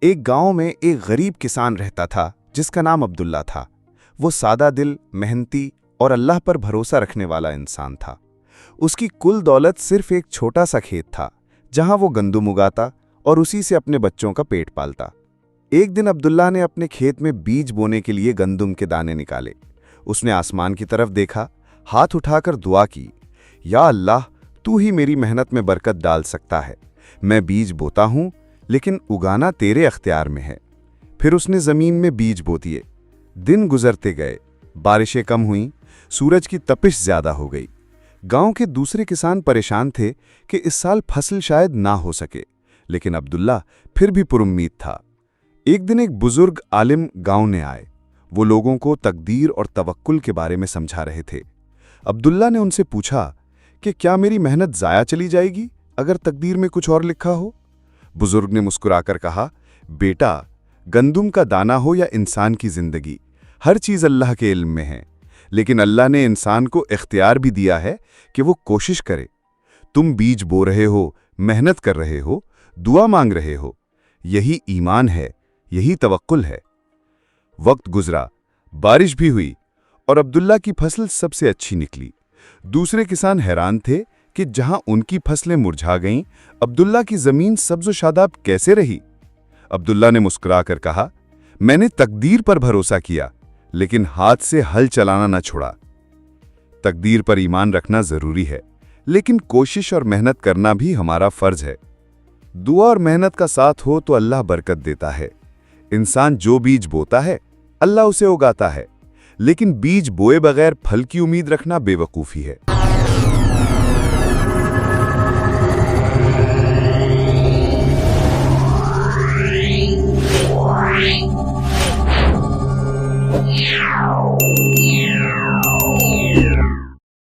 एक गांव में एक गरीब किसान रहता था जिसका नाम अब्दुल्ला था। वो सादा दिल, मेहनती और अल्लाह पर भरोसा रखने वाला इंसान था। उसकी कुल दौलत सिर्फ एक छोटा सा खेत था जहां वो गंदुम उगाता और उसी से अपने बच्चों का पेट पालता। एक दिन अब्दुल्ला ने अपने खेत में बीज बोने के लिए गंदुम के दाने निकाले। उसने आसमान की तरफ देखा, हाथ उठाकर दुआ की, या अल्लाह, तू ही मेरी मेहनत में बरकत डाल सकता है। मैं बीज बोता हूं, लेकिन उगाना तेरे अख्तियार में है। फिर उसने जमीन में बीज बो दिए। दिन गुजरते गए, बारिशें कम हुईं, सूरज की तपिश ज्यादा हो गई। गांव के दूसरे किसान परेशान थे कि इस साल फसल शायद ना हो सके, लेकिन अब्दुल्ला फिर भी पुरुम्मीद था। एक दिन एक बुजुर्ग आलिम गांव ने आए। वो लोगों को तकदीर और तवक्कुल के बारे में समझा रहे थे। अब्दुल्ला ने उनसे पूछा कि क्या मेरी मेहनत जाया चली जाएगी अगर तकदीर में कुछ और लिखा हो? बुजुर्ग ने मुस्कुराकर कहा, बेटा, गंदुम का दाना हो या इंसान की जिंदगी, हर चीज अल्लाह के इल्म में है। लेकिन अल्लाह ने इंसान को इख्तियार भी दिया है कि वो कोशिश करे। तुम बीज बो रहे हो, मेहनत कर रहे हो, दुआ मांग रहे हो, यही ईमान है, यही तवक्कुल है। वक्त गुजरा, बारिश भी हुई और अब्दुल्ला की फसल सबसे अच्छी निकली। दूसरे किसान हैरान थे कि जहां उनकी फसलें मुरझा गईं, अब्दुल्ला की जमीन सब्ज़ शादाब कैसे रही? अब्दुल्ला ने मुस्कुराकर कहा, मैंने तकदीर पर भरोसा किया, लेकिन हाथ से हल चलाना न छोड़ा। तकदीर पर ईमान रखना जरूरी है, लेकिन कोशिश और मेहनत करना भी हमारा फर्ज है। दुआ और मेहनत का साथ हो तो अल्लाह बरकत देता है। इंसान जो बीज बोता है, अल्लाह उसे उगाता है, लेकिन बीज बोए बगैर फल की उम्मीद रखना बेवकूफ़ी है।